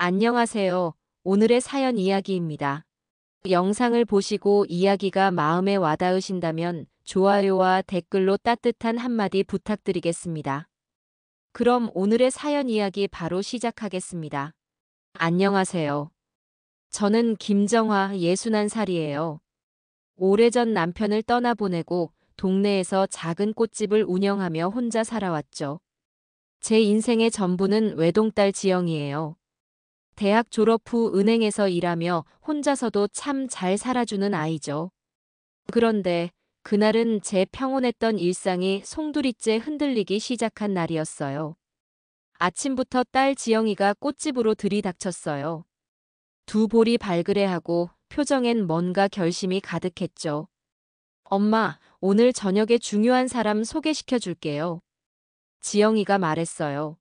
안녕하세요. 오늘의 사연 이야기입니다. 영상을 보시고 이야기가 마음에 와닿으신다면 좋아요와 댓글로 따뜻한 한마디 부탁드리겠습니다. 그럼 오늘의 사연 이야기 바로 시작하겠습니다. 안녕하세요. 저는 김정화 61살이에요. 오래전 남편을 떠나보내고 동네에서 작은 꽃집을 운영하며 혼자 살아왔죠. 제 인생의 전부는 외동딸 지영이에요. 대학 졸업 후 은행에서 일하며 혼자서도 참 잘 살아주는 아이죠. 그런데 그날은 제 평온했던 일상이 송두리째 흔들리기 시작한 날이었어요. 아침부터 딸 지영이가 꽃집으로 들이닥쳤어요. 두 볼이 발그레하고 표정엔 뭔가 결심이 가득했죠. 엄마, 오늘 저녁에 중요한 사람 소개시켜 줄게요. 지영이가 말했어요.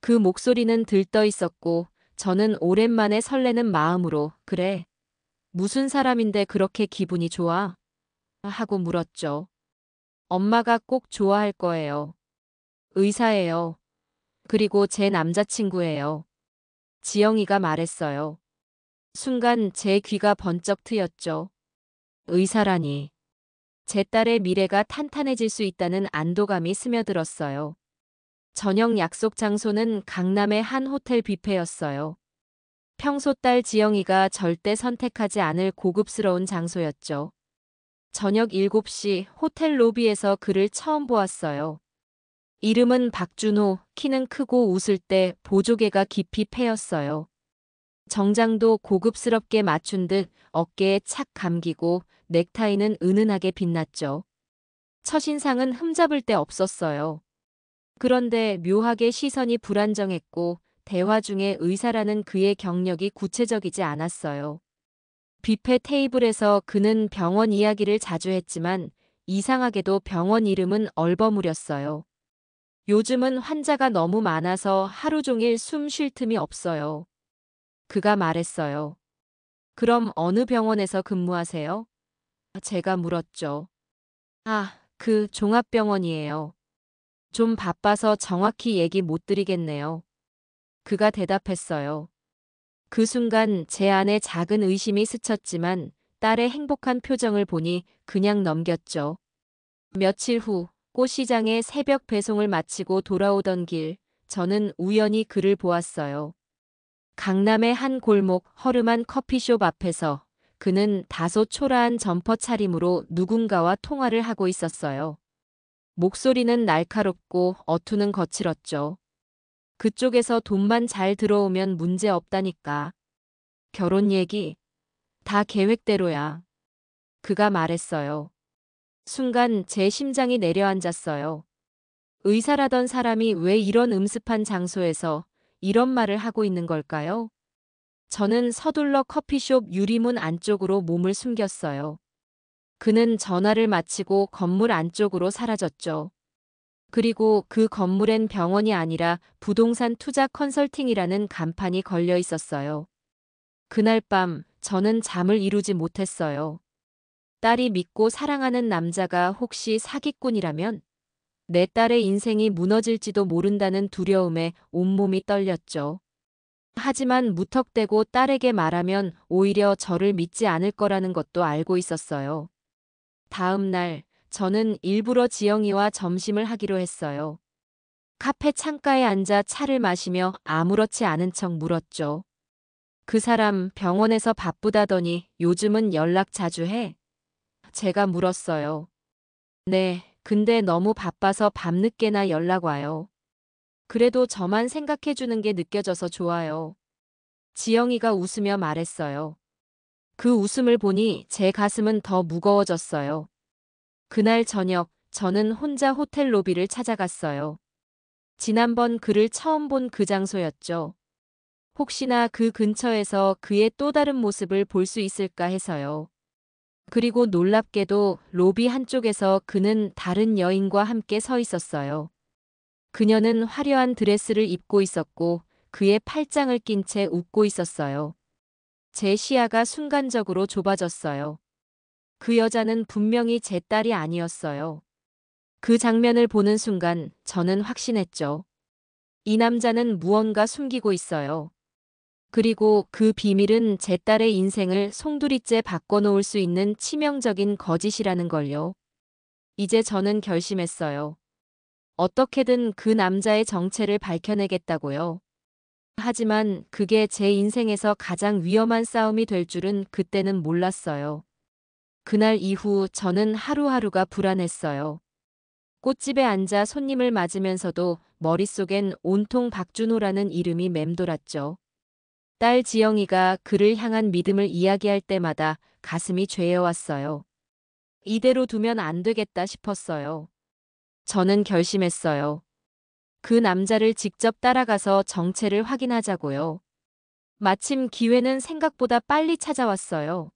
그 목소리는 들떠 있었고 저는 오랜만에 설레는 마음으로 그래, 무슨 사람인데 그렇게 기분이 좋아? 하고 물었죠. 엄마가 꼭 좋아할 거예요. 의사예요. 그리고 제 남자친구예요. 지영이가 말했어요. 순간 제 귀가 번쩍 트였죠. 의사라니. 제 딸의 미래가 탄탄해질 수 있다는 안도감이 스며들었어요. 저녁 약속 장소는 강남의 한 호텔 뷔페였어요. 평소 딸 지영이가 절대 선택하지 않을 고급스러운 장소였죠. 저녁 7시 호텔 로비에서 그를 처음 보았어요. 이름은 박준호, 키는 크고 웃을 때 보조개가 깊이 패였어요. 정장도 고급스럽게 맞춘 듯 어깨에 착 감기고 넥타이는 은은하게 빛났죠. 첫인상은 흠잡을 데 없었어요. 그런데 묘하게 시선이 불안정했고 대화 중에 의사라는 그의 경력이 구체적이지 않았어요. 뷔페 테이블에서 그는 병원 이야기를 자주 했지만 이상하게도 병원 이름은 얼버무렸어요. 요즘은 환자가 너무 많아서 하루 종일 숨 쉴 틈이 없어요. 그가 말했어요. 그럼 어느 병원에서 근무하세요? 제가 물었죠. 아, 그 종합병원이에요. 좀 바빠서 정확히 얘기 못 드리겠네요. 그가 대답했어요. 그 순간 제 안에 작은 의심이 스쳤지만 딸의 행복한 표정을 보니 그냥 넘겼죠. 며칠 후 꽃시장에 새벽 배송을 마치고 돌아오던 길, 저는 우연히 그를 보았어요. 강남의 한 골목 허름한 커피숍 앞에서 그는 다소 초라한 점퍼 차림으로 누군가와 통화를 하고 있었어요. 목소리는 날카롭고 어투는 거칠었죠. 그쪽에서 돈만 잘 들어오면 문제 없다니까. 결혼 얘기? 다 계획대로야. 그가 말했어요. 순간 제 심장이 내려앉았어요. 의사라던 사람이 왜 이런 음습한 장소에서 이런 말을 하고 있는 걸까요? 저는 서둘러 커피숍 유리문 안쪽으로 몸을 숨겼어요. 그는 전화를 마치고 건물 안쪽으로 사라졌죠. 그리고 그 건물엔 병원이 아니라 부동산 투자 컨설팅이라는 간판이 걸려 있었어요. 그날 밤 저는 잠을 이루지 못했어요. 딸이 믿고 사랑하는 남자가 혹시 사기꾼이라면 내 딸의 인생이 무너질지도 모른다는 두려움에 온몸이 떨렸죠. 하지만 무턱대고 딸에게 말하면 오히려 저를 믿지 않을 거라는 것도 알고 있었어요. 다음 날 저는 일부러 지영이와 점심을 하기로 했어요. 카페 창가에 앉아 차를 마시며 아무렇지 않은 척 물었죠. 그 사람 병원에서 바쁘다더니 요즘은 연락 자주 해? 제가 물었어요. 네, 근데 너무 바빠서 밤늦게나 연락 와요. 그래도 저만 생각해주는 게 느껴져서 좋아요. 지영이가 웃으며 말했어요. 그 웃음을 보니 제 가슴은 더 무거워졌어요. 그날 저녁 저는 혼자 호텔 로비를 찾아갔어요. 지난번 그를 처음 본 그 장소였죠. 혹시나 그 근처에서 그의 또 다른 모습을 볼 수 있을까 해서요. 그리고 놀랍게도 로비 한쪽에서 그는 다른 여인과 함께 서 있었어요. 그녀는 화려한 드레스를 입고 있었고 그의 팔짱을 낀 채 웃고 있었어요. 제 시야가 순간적으로 좁아졌어요. 그 여자는 분명히 제 딸이 아니었어요. 그 장면을 보는 순간 저는 확신했죠. 이 남자는 무언가 숨기고 있어요. 그리고 그 비밀은 제 딸의 인생을 송두리째 바꿔놓을 수 있는 치명적인 거짓이라는 걸요. 이제 저는 결심했어요. 어떻게든 그 남자의 정체를 밝혀내겠다고요. 하지만 그게 제 인생에서 가장 위험한 싸움이 될 줄은 그때는 몰랐어요. 그날 이후 저는 하루하루가 불안했어요. 꽃집에 앉아 손님을 맞으면서도 머릿속엔 온통 박준호라는 이름이 맴돌았죠. 딸 지영이가 그를 향한 믿음을 이야기할 때마다 가슴이 죄어왔어요. 이대로 두면 안 되겠다 싶었어요. 저는 결심했어요. 그 남자를 직접 따라가서 정체를 확인하자고요. 마침 기회는 생각보다 빨리 찾아왔어요.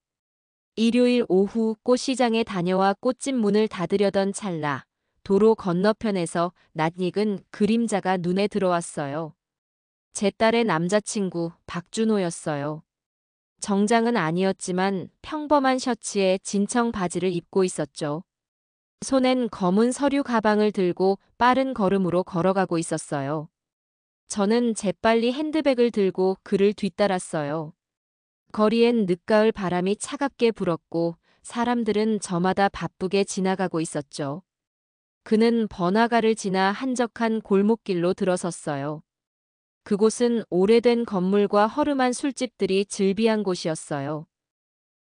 일요일 오후 꽃시장에 다녀와 꽃집 문을 닫으려던 찰나 도로 건너편에서 낯익은 그림자가 눈에 들어왔어요. 제 딸의 남자친구 박준호였어요. 정장은 아니었지만 평범한 셔츠에 진청 바지를 입고 있었죠. 손엔 검은 서류 가방을 들고 빠른 걸음으로 걸어가고 있었어요. 저는 재빨리 핸드백을 들고 그를 뒤따랐어요. 거리엔 늦가을 바람이 차갑게 불었고 사람들은 저마다 바쁘게 지나가고 있었죠. 그는 번화가를 지나 한적한 골목길로 들어섰어요. 그곳은 오래된 건물과 허름한 술집들이 즐비한 곳이었어요.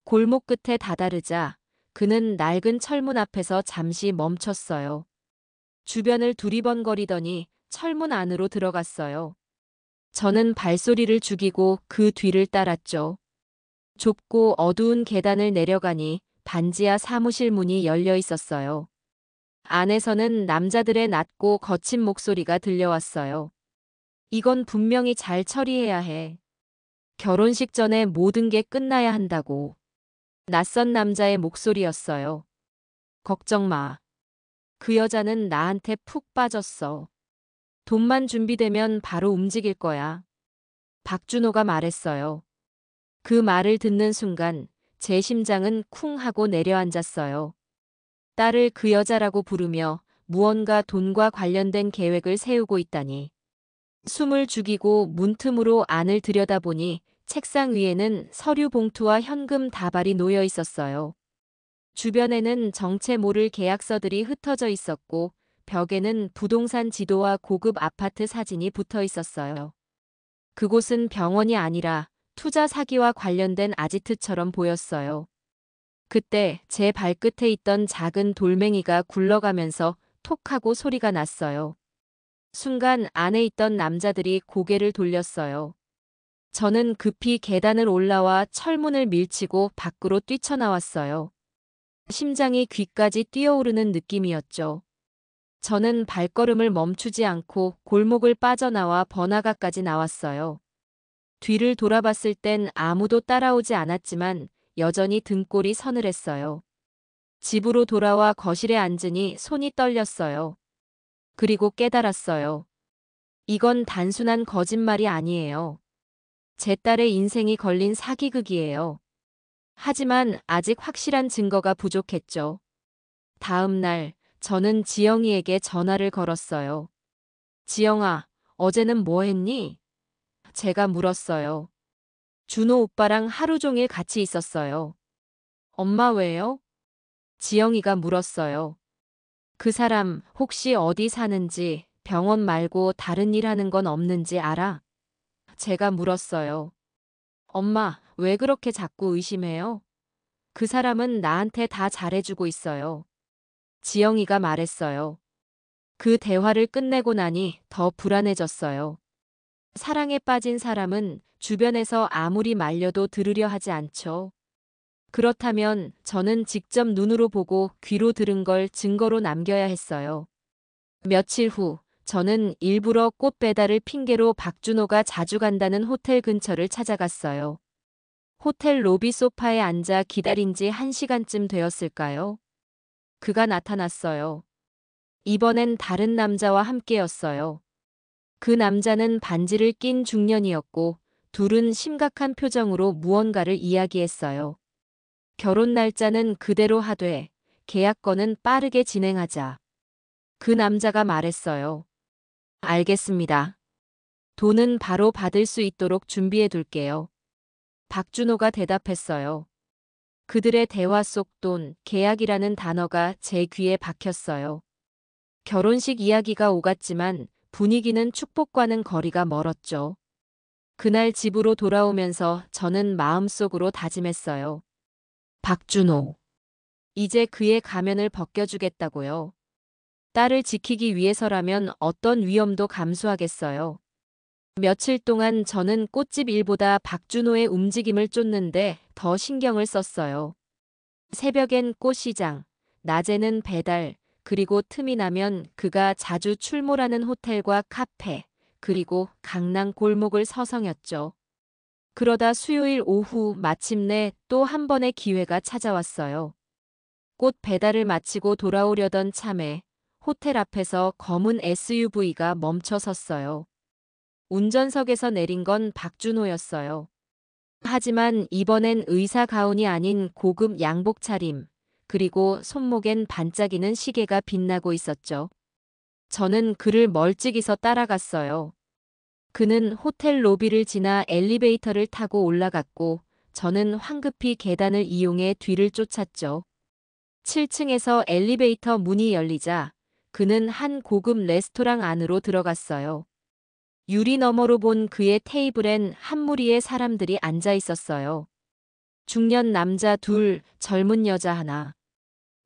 골목 끝에 다다르자 그는 낡은 철문 앞에서 잠시 멈췄어요. 주변을 두리번거리더니 철문 안으로 들어갔어요. 저는 발소리를 죽이고 그 뒤를 따랐죠. 좁고 어두운 계단을 내려가니 반지하 사무실 문이 열려 있었어요. 안에서는 남자들의 낮고 거친 목소리가 들려왔어요. 이건 분명히 잘 처리해야 해. 결혼식 전에 모든 게 끝나야 한다고. 낯선 남자의 목소리였어요. 걱정 마. 그 여자는 나한테 푹 빠졌어. 돈만 준비되면 바로 움직일 거야. 박준호가 말했어요. 그 말을 듣는 순간 제 심장은 쿵 하고 내려앉았어요. 딸을 그 여자라고 부르며 무언가 돈과 관련된 계획을 세우고 있다니. 숨을 죽이고 문틈으로 안을 들여다보니 책상 위에는 서류 봉투와 현금 다발이 놓여 있었어요. 주변에는 정체 모를 계약서들이 흩어져 있었고 벽에는 부동산 지도와 고급 아파트 사진이 붙어 있었어요. 그곳은 병원이 아니라 투자 사기와 관련된 아지트처럼 보였어요. 그때 제 발끝에 있던 작은 돌멩이가 굴러가면서 톡 하고 소리가 났어요. 순간 안에 있던 남자들이 고개를 돌렸어요. 저는 급히 계단을 올라와 철문을 밀치고 밖으로 뛰쳐나왔어요. 심장이 귀까지 뛰어오르는 느낌이었죠. 저는 발걸음을 멈추지 않고 골목을 빠져나와 번화가까지 나왔어요. 뒤를 돌아봤을 땐 아무도 따라오지 않았지만 여전히 등골이 서늘했어요. 집으로 돌아와 거실에 앉으니 손이 떨렸어요. 그리고 깨달았어요. 이건 단순한 거짓말이 아니에요. 제 딸의 인생이 걸린 사기극이에요. 하지만 아직 확실한 증거가 부족했죠. 다음 날 저는 지영이에게 전화를 걸었어요. 지영아, 어제는 뭐 했니? 제가 물었어요. 준호 오빠랑 하루 종일 같이 있었어요. 엄마 왜요? 지영이가 물었어요. 그 사람 혹시 어디 사는지 병원 말고 다른 일 하는 건 없는지 알아? 제가 물었어요. 엄마, 왜 그렇게 자꾸 의심해요? 그 사람은 나한테 다 잘해주고 있어요. 지영이가 말했어요. 그 대화를 끝내고 나니 더 불안해졌어요. 사랑에 빠진 사람은 주변에서 아무리 말려도 들으려 하지 않죠. 그렇다면 저는 직접 눈으로 보고 귀로 들은 걸 증거로 남겨야 했어요. 며칠 후 저는 일부러 꽃 배달을 핑계로 박준호가 자주 간다는 호텔 근처를 찾아갔어요. 호텔 로비 소파에 앉아 기다린 지 1시간쯤 되었을까요? 그가 나타났어요. 이번엔 다른 남자와 함께였어요. 그 남자는 반지를 낀 중년이었고 둘은 심각한 표정으로 무언가를 이야기했어요. 결혼 날짜는 그대로 하되 계약건은 빠르게 진행하자. 그 남자가 말했어요. 알겠습니다. 돈은 바로 받을 수 있도록 준비해 둘게요. 박준호가 대답했어요. 그들의 대화 속 돈, 계약이라는 단어가 제 귀에 박혔어요. 결혼식 이야기가 오갔지만 분위기는 축복과는 거리가 멀었죠. 그날 집으로 돌아오면서 저는 마음속으로 다짐했어요. 박준호. 이제 그의 가면을 벗겨주겠다고요. 딸을 지키기 위해서라면 어떤 위험도 감수하겠어요. 며칠 동안 저는 꽃집 일보다 박준호의 움직임을 쫓는데 더 신경을 썼어요. 새벽엔 꽃시장, 낮에는 배달, 그리고 틈이 나면 그가 자주 출몰하는 호텔과 카페, 그리고 강남 골목을 서성였죠. 그러다 수요일 오후 마침내 또 한 번의 기회가 찾아왔어요. 꽃 배달을 마치고 돌아오려던 참에 호텔 앞에서 검은 SUV가 멈춰 섰어요. 운전석에서 내린 건 박준호였어요. 하지만 이번엔 의사 가운이 아닌 고급 양복 차림, 그리고 손목엔 반짝이는 시계가 빛나고 있었죠. 저는 그를 멀찍이서 따라갔어요. 그는 호텔 로비를 지나 엘리베이터를 타고 올라갔고, 저는 황급히 계단을 이용해 뒤를 쫓았죠. 7층에서 엘리베이터 문이 열리자 그는 한 고급 레스토랑 안으로 들어갔어요. 유리 너머로 본 그의 테이블엔 한 무리의 사람들이 앉아 있었어요. 중년 남자 둘, 젊은 여자 하나.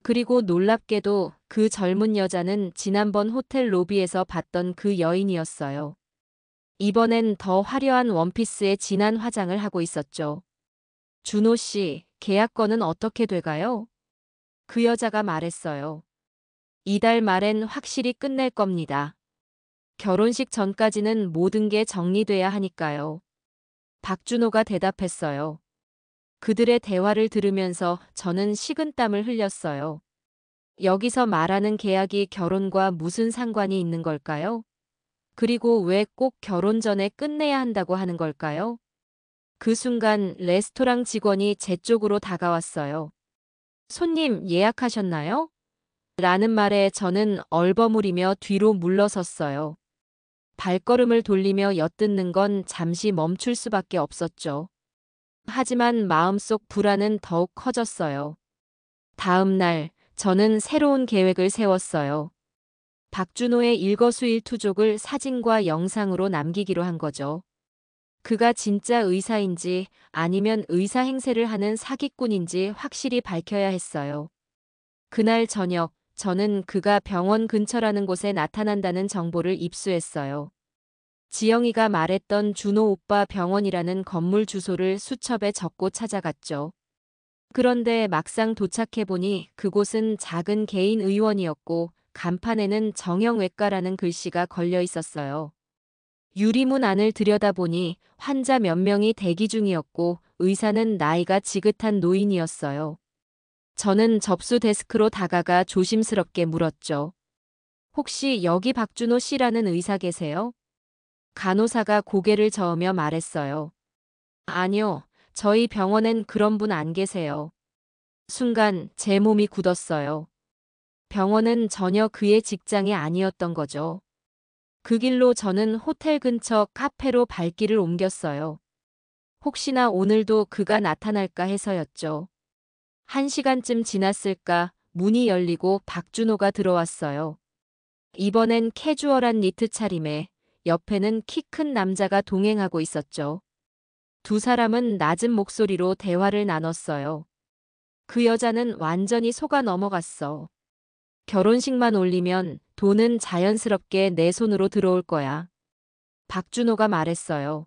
그리고 놀랍게도 그 젊은 여자는 지난번 호텔 로비에서 봤던 그 여인이었어요. 이번엔 더 화려한 원피스에 진한 화장을 하고 있었죠. 준호 씨, 계약건은 어떻게 돼가요? 그 여자가 말했어요. 이달 말엔 확실히 끝낼 겁니다. 결혼식 전까지는 모든 게 정리돼야 하니까요. 박준호가 대답했어요. 그들의 대화를 들으면서 저는 식은땀을 흘렸어요. 여기서 말하는 계약이 결혼과 무슨 상관이 있는 걸까요? 그리고 왜 꼭 결혼 전에 끝내야 한다고 하는 걸까요? 그 순간 레스토랑 직원이 제 쪽으로 다가왔어요. 손님 예약하셨나요? 라는 말에 저는 얼버무리며 뒤로 물러섰어요. 발걸음을 돌리며 엿듣는 건 잠시 멈출 수밖에 없었죠. 하지만 마음속 불안은 더욱 커졌어요. 다음 날 저는 새로운 계획을 세웠어요. 박준호의 일거수일투족을 사진과 영상으로 남기기로 한 거죠. 그가 진짜 의사인지 아니면 의사 행세를 하는 사기꾼인지 확실히 밝혀야 했어요. 그날 저녁 저는 그가 병원 근처라는 곳에 나타난다는 정보를 입수했어요. 지영이가 말했던 준호 오빠 병원이라는 건물 주소를 수첩에 적고 찾아갔죠. 그런데 막상 도착해보니 그곳은 작은 개인 의원이었고 간판에는 정형외과라는 글씨가 걸려 있었어요. 유리문 안을 들여다보니 환자 몇 명이 대기 중이었고 의사는 나이가 지긋한 노인이었어요. 저는 접수 데스크로 다가가 조심스럽게 물었죠. 혹시 여기 박준호 씨라는 의사 계세요? 간호사가 고개를 저으며 말했어요. 아니요, 저희 병원엔 그런 분 안 계세요. 순간 제 몸이 굳었어요. 병원은 전혀 그의 직장이 아니었던 거죠. 그 길로 저는 호텔 근처 카페로 발길을 옮겼어요. 혹시나 오늘도 그가 나타날까 해서였죠. 1시간쯤 지났을까 문이 열리고 박준호가 들어왔어요. 이번엔 캐주얼한 니트 차림에 옆에는 키 큰 남자가 동행하고 있었죠. 두 사람은 낮은 목소리로 대화를 나눴어요. 그 여자는 완전히 속아 넘어갔어. 결혼식만 올리면 돈은 자연스럽게 내 손으로 들어올 거야. 박준호가 말했어요.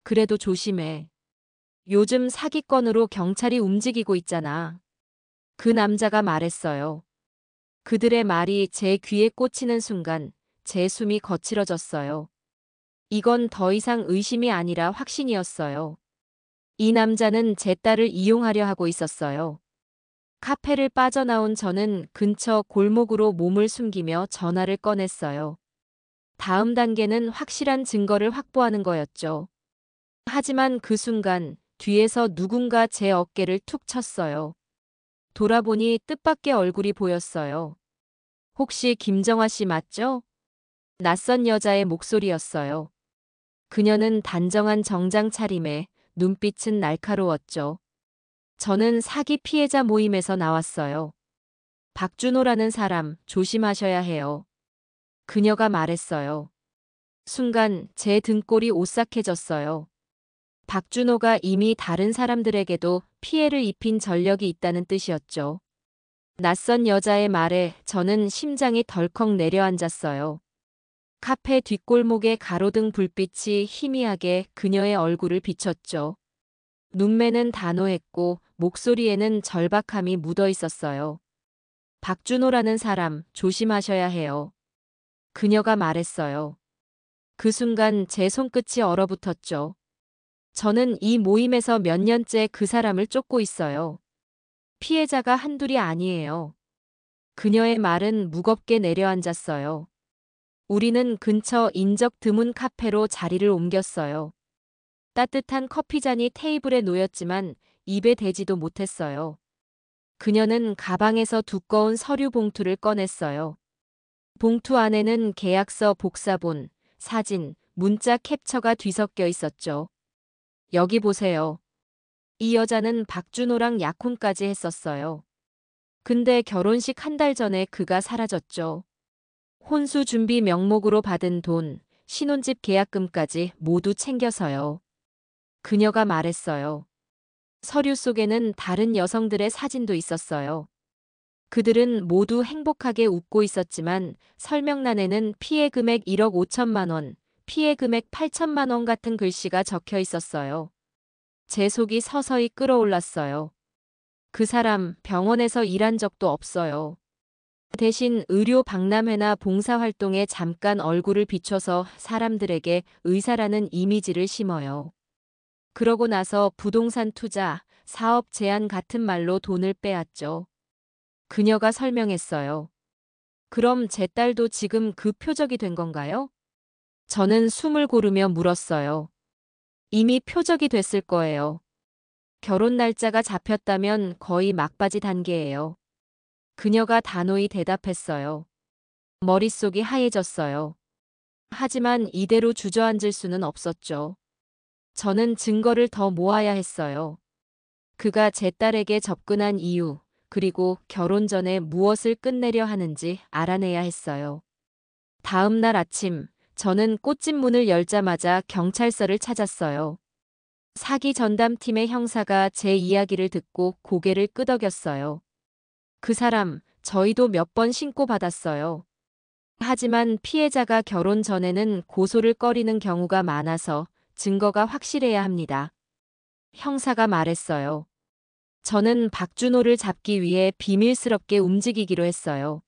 그래도 조심해. 요즘 사기건으로 경찰이 움직이고 있잖아. 그 남자가 말했어요. 그들의 말이 제 귀에 꽂히는 순간 제 숨이 거칠어졌어요. 이건 더 이상 의심이 아니라 확신이었어요. 이 남자는 제 딸을 이용하려 하고 있었어요. 카페를 빠져나온 저는 근처 골목으로 몸을 숨기며 전화를 꺼냈어요. 다음 단계는 확실한 증거를 확보하는 거였죠. 하지만 그 순간 뒤에서 누군가 제 어깨를 툭 쳤어요. 돌아보니 뜻밖의 얼굴이 보였어요. 혹시 김정아 씨 맞죠? 낯선 여자의 목소리였어요. 그녀는 단정한 정장 차림에 눈빛은 날카로웠죠. 저는 사기 피해자 모임에서 나왔어요. 박준호라는 사람 조심하셔야 해요. 그녀가 말했어요. 순간 제 등골이 오싹해졌어요. 박준호가 이미 다른 사람들에게도 피해를 입힌 전력이 있다는 뜻이었죠. 낯선 여자의 말에 저는 심장이 덜컥 내려앉았어요. 카페 뒷골목의 가로등 불빛이 희미하게 그녀의 얼굴을 비췄죠. 눈매는 단호했고 목소리에는 절박함이 묻어 있었어요. 박준호라는 사람 조심하셔야 해요. 그녀가 말했어요. 그 순간 제 손끝이 얼어붙었죠. 저는 이 모임에서 몇 년째 그 사람을 쫓고 있어요. 피해자가 한둘이 아니에요. 그녀의 말은 무겁게 내려앉았어요. 우리는 근처 인적 드문 카페로 자리를 옮겼어요. 따뜻한 커피잔이 테이블에 놓였지만 입에 대지도 못했어요. 그녀는 가방에서 두꺼운 서류 봉투를 꺼냈어요. 봉투 안에는 계약서 복사본, 사진, 문자 캡처가 뒤섞여 있었죠. 여기 보세요. 이 여자는 박준호랑 약혼까지 했었어요. 근데 결혼식 한 달 전에 그가 사라졌죠. 혼수 준비 명목으로 받은 돈, 신혼집 계약금까지 모두 챙겨서요. 그녀가 말했어요. 서류 속에는 다른 여성들의 사진도 있었어요. 그들은 모두 행복하게 웃고 있었지만 설명란에는 피해 금액 1억 5천만 원, 피해 금액 8천만 원 같은 글씨가 적혀 있었어요. 제 속이 서서히 끓어올랐어요. 그 사람 병원에서 일한 적도 없어요. 대신 의료 박람회나 봉사활동에 잠깐 얼굴을 비춰서 사람들에게 의사라는 이미지를 심어요. 그러고 나서 부동산 투자, 사업 제안 같은 말로 돈을 빼앗죠. 그녀가 설명했어요. 그럼 제 딸도 지금 그 표적이 된 건가요? 저는 숨을 고르며 물었어요. 이미 표적이 됐을 거예요. 결혼 날짜가 잡혔다면 거의 막바지 단계예요. 그녀가 단호히 대답했어요. 머릿속이 하얘졌어요. 하지만 이대로 주저앉을 수는 없었죠. 저는 증거를 더 모아야 했어요. 그가 제 딸에게 접근한 이유, 그리고 결혼 전에 무엇을 끝내려 하는지 알아내야 했어요. 다음 날 아침, 저는 꽃집 문을 열자마자 경찰서를 찾았어요. 사기 전담팀의 형사가 제 이야기를 듣고 고개를 끄덕였어요. 그 사람, 저희도 몇 번 신고받았어요. 하지만 피해자가 결혼 전에는 고소를 꺼리는 경우가 많아서 증거가 확실해야 합니다. 형사가 말했어요. 저는 박준호를 잡기 위해 비밀스럽게 움직이기로 했어요.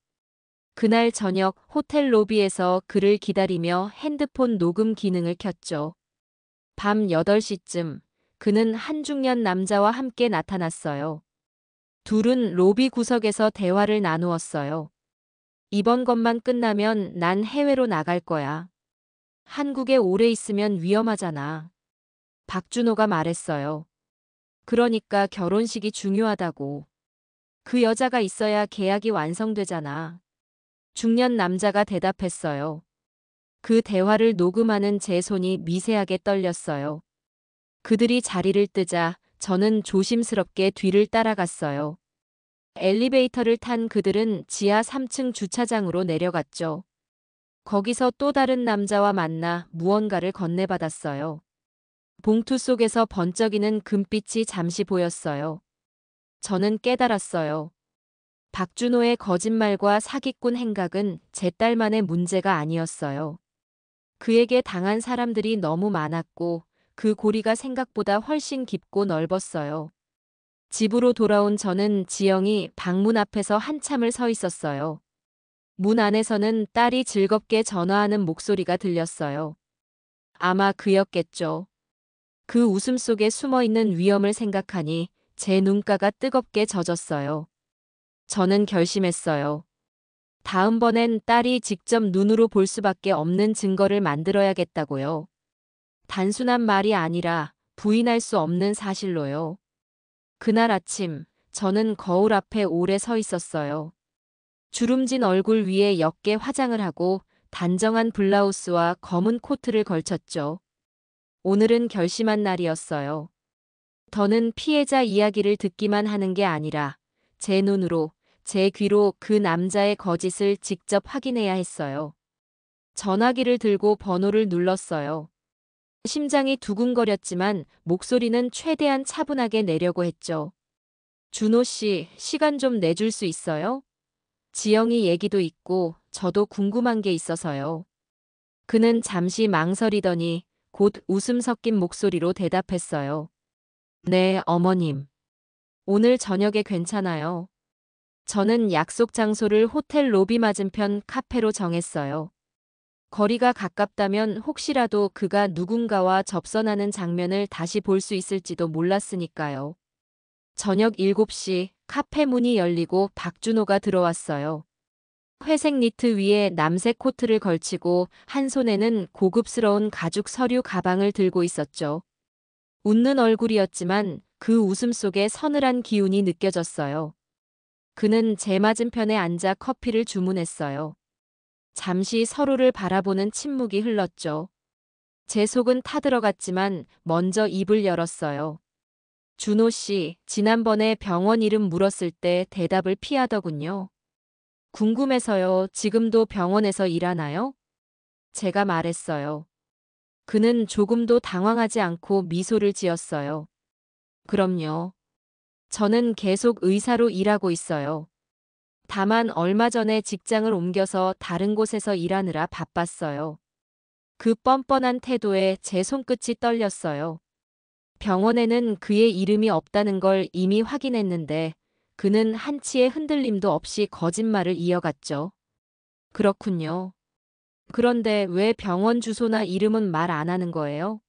그날 저녁 호텔 로비에서 그를 기다리며 핸드폰 녹음 기능을 켰죠. 밤 8시쯤 그는 한 중년 남자와 함께 나타났어요. 둘은 로비 구석에서 대화를 나누었어요. 이번 것만 끝나면 난 해외로 나갈 거야. 한국에 오래 있으면 위험하잖아. 박준호가 말했어요. 그러니까 결혼식이 중요하다고. 그 여자가 있어야 계약이 완성되잖아. 중년 남자가 대답했어요. 그 대화를 녹음하는 제 손이 미세하게 떨렸어요. 그들이 자리를 뜨자 저는 조심스럽게 뒤를 따라갔어요. 엘리베이터를 탄 그들은 지하 3층 주차장으로 내려갔죠. 거기서 또 다른 남자와 만나 무언가를 건네받았어요. 봉투 속에서 번쩍이는 금빛이 잠시 보였어요. 저는 깨달았어요. 박준호의 거짓말과 사기꾼 행각은 제 딸만의 문제가 아니었어요. 그에게 당한 사람들이 너무 많았고 그 고리가 생각보다 훨씬 깊고 넓었어요. 집으로 돌아온 저는 지영이 방문 앞에서 한참을 서 있었어요. 문 안에서는 딸이 즐겁게 전화하는 목소리가 들렸어요. 아마 그였겠죠. 그 웃음 속에 숨어있는 위험을 생각하니 제 눈가가 뜨겁게 젖었어요. 저는 결심했어요. 다음번엔 딸이 직접 눈으로 볼 수밖에 없는 증거를 만들어야겠다고요. 단순한 말이 아니라 부인할 수 없는 사실로요. 그날 아침, 저는 거울 앞에 오래 서 있었어요. 주름진 얼굴 위에 옅게 화장을 하고 단정한 블라우스와 검은 코트를 걸쳤죠. 오늘은 결심한 날이었어요. 더는 피해자 이야기를 듣기만 하는 게 아니라 제 눈으로, 제 귀로 그 남자의 거짓을 직접 확인해야 했어요. 전화기를 들고 번호를 눌렀어요. 심장이 두근거렸지만 목소리는 최대한 차분하게 내려고 했죠. 준호 씨, 시간 좀 내줄 수 있어요? 지영이 얘기도 있고 저도 궁금한 게 있어서요. 그는 잠시 망설이더니 곧 웃음 섞인 목소리로 대답했어요. 네, 어머님. 오늘 저녁에 괜찮아요. 저는 약속 장소를 호텔 로비 맞은편 카페로 정했어요. 거리가 가깝다면 혹시라도 그가 누군가와 접선하는 장면을 다시 볼 수 있을지도 몰랐으니까요. 저녁 7시 카페 문이 열리고 박준호가 들어왔어요. 회색 니트 위에 남색 코트를 걸치고 한 손에는 고급스러운 가죽 서류 가방을 들고 있었죠. 웃는 얼굴이었지만 그 웃음 속에 서늘한 기운이 느껴졌어요. 그는 제 맞은편에 앉아 커피를 주문했어요. 잠시 서로를 바라보는 침묵이 흘렀죠. 제 속은 타들어갔지만 먼저 입을 열었어요. 준호 씨, 지난번에 병원 이름 물었을 때 대답을 피하더군요. 궁금해서요. 지금도 병원에서 일하나요? 제가 말했어요. 그는 조금도 당황하지 않고 미소를 지었어요. 그럼요. 저는 계속 의사로 일하고 있어요. 다만 얼마 전에 직장을 옮겨서 다른 곳에서 일하느라 바빴어요. 그 뻔뻔한 태도에 제 손끝이 떨렸어요. 병원에는 그의 이름이 없다는 걸 이미 확인했는데 그는 한치의 흔들림도 없이 거짓말을 이어갔죠. 그렇군요. 그런데 왜 병원 주소나 이름은 말 안 하는 거예요?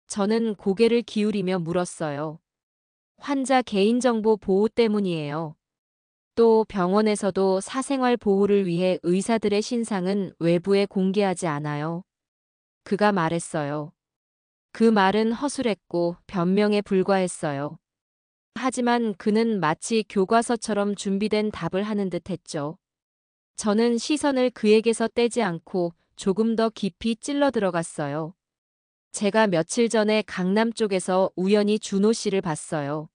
저는 고개를 기울이며 물었어요. 환자 개인정보 보호 때문이에요. 또 병원에서도 사생활 보호를 위해 의사들의 신상은 외부에 공개하지 않아요. 그가 말했어요. 그 말은 허술했고 변명에 불과했어요. 하지만 그는 마치 교과서처럼 준비된 답을 하는 듯 했죠. 저는 시선을 그에게서 떼지 않고 조금 더 깊이 찔러 들어갔어요. 제가 며칠 전에 강남 쪽에서 우연히 준호 씨를 봤어요.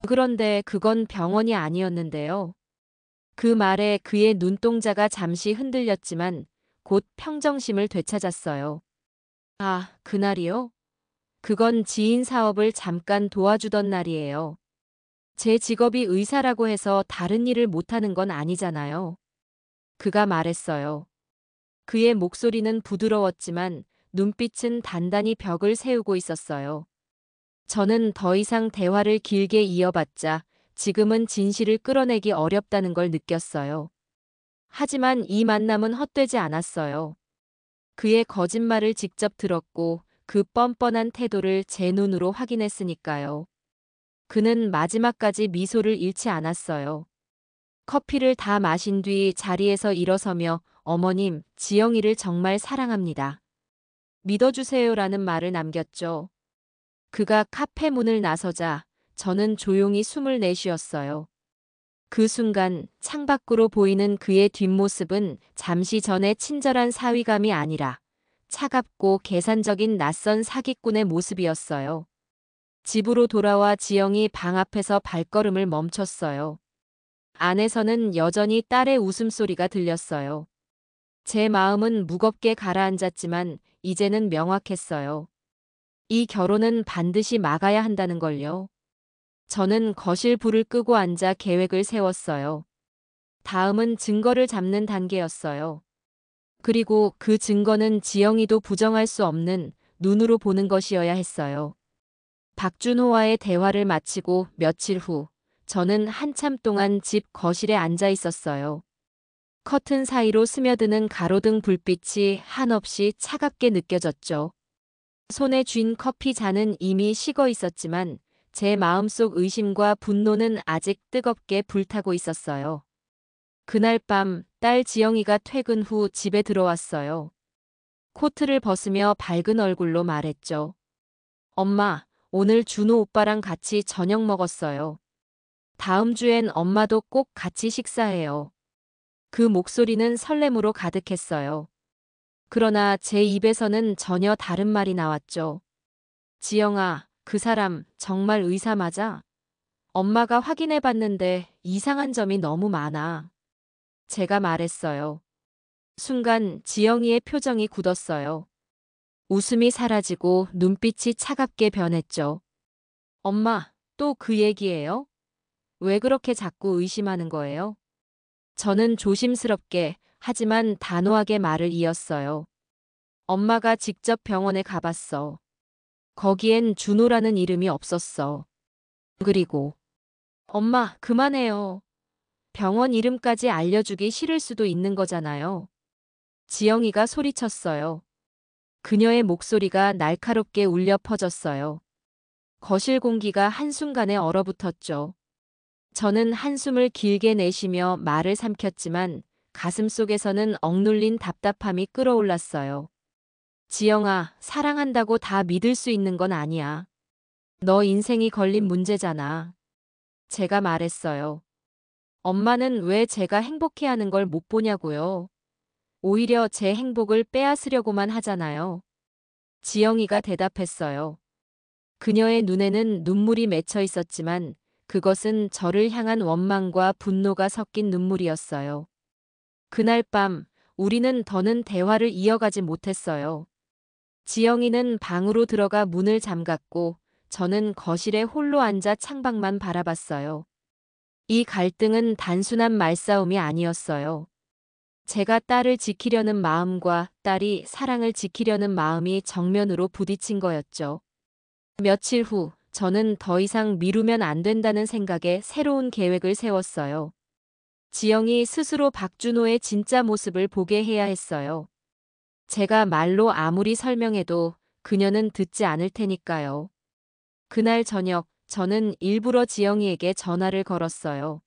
그런데 그건 병원이 아니었는데요. 그 말에 그의 눈동자가 잠시 흔들렸지만 곧 평정심을 되찾았어요. 아, 그날이요? 그건 지인 사업을 잠깐 도와주던 날이에요. 제 직업이 의사라고 해서 다른 일을 못하는 건 아니잖아요. 그가 말했어요. 그의 목소리는 부드러웠지만 눈빛은 단단히 벽을 세우고 있었어요. 저는 더 이상 대화를 길게 이어봤자 지금은 진실을 끌어내기 어렵다는 걸 느꼈어요. 하지만 이 만남은 헛되지 않았어요. 그의 거짓말을 직접 들었고 그 뻔뻔한 태도를 제 눈으로 확인했으니까요. 그는 마지막까지 미소를 잃지 않았어요. 커피를 다 마신 뒤 자리에서 일어서며 어머님, 지영이를 정말 사랑합니다. 믿어주세요라는 말을 남겼죠. 그가 카페 문을 나서자 저는 조용히 숨을 내쉬었어요. 그 순간 창밖으로 보이는 그의 뒷모습은 잠시 전의 친절한 사위감이 아니라 차갑고 계산적인 낯선 사기꾼의 모습이었어요. 집으로 돌아와 지영이 방 앞에서 발걸음을 멈췄어요. 안에서는 여전히 딸의 웃음소리가 들렸어요. 제 마음은 무겁게 가라앉았지만 이제는 명확했어요. 이 결혼은 반드시 막아야 한다는 걸요. 저는 거실 불을 끄고 앉아 계획을 세웠어요. 다음은 증거를 잡는 단계였어요. 그리고 그 증거는 지영이도 부정할 수 없는 눈으로 보는 것이어야 했어요. 박준호와의 대화를 마치고 며칠 후, 저는 한참 동안 집 거실에 앉아 있었어요. 커튼 사이로 스며드는 가로등 불빛이 한없이 차갑게 느껴졌죠. 손에 쥔 커피 잔은 이미 식어 있었지만 제 마음속 의심과 분노는 아직 뜨겁게 불타고 있었어요. 그날 밤 딸 지영이가 퇴근 후 집에 들어왔어요. 코트를 벗으며 밝은 얼굴로 말했죠. 엄마, 오늘 준호 오빠랑 같이 저녁 먹었어요. 다음 주엔 엄마도 꼭 같이 식사해요. 그 목소리는 설렘으로 가득했어요. 그러나 제 입에서는 전혀 다른 말이 나왔죠. 지영아, 그 사람 정말 의사 맞아? 엄마가 확인해 봤는데 이상한 점이 너무 많아. 제가 말했어요. 순간 지영이의 표정이 굳었어요. 웃음이 사라지고 눈빛이 차갑게 변했죠. 엄마, 또 그 얘기예요? 왜 그렇게 자꾸 의심하는 거예요? 저는 조심스럽게 하지만 단호하게 말을 이었어요. 엄마가 직접 병원에 가봤어. 거기엔 준호라는 이름이 없었어. 그리고 엄마, 그만해요. 병원 이름까지 알려주기 싫을 수도 있는 거잖아요. 지영이가 소리쳤어요. 그녀의 목소리가 날카롭게 울려 퍼졌어요. 거실 공기가 한순간에 얼어붙었죠. 저는 한숨을 길게 내쉬며 말을 삼켰지만 가슴속에서는 억눌린 답답함이 끓어올랐어요. 지영아, 사랑한다고 다 믿을 수 있는 건 아니야. 너 인생이 걸린 문제잖아. 제가 말했어요. 엄마는 왜 제가 행복해하는 걸 못 보냐고요. 오히려 제 행복을 빼앗으려고만 하잖아요. 지영이가 대답했어요. 그녀의 눈에는 눈물이 맺혀 있었지만 그것은 저를 향한 원망과 분노가 섞인 눈물이었어요. 그날 밤 우리는 더는 대화를 이어가지 못했어요. 지영이는 방으로 들어가 문을 잠갔고 저는 거실에 홀로 앉아 창밖만 바라봤어요. 이 갈등은 단순한 말싸움이 아니었어요. 제가 딸을 지키려는 마음과 딸이 사랑을 지키려는 마음이 정면으로 부딪힌 거였죠. 며칠 후 저는 더 이상 미루면 안 된다는 생각에 새로운 계획을 세웠어요. 지영이 스스로 박준호의 진짜 모습을 보게 해야 했어요. 제가 말로 아무리 설명해도 그녀는 듣지 않을 테니까요. 그날 저녁 저는 일부러 지영이에게 전화를 걸었어요.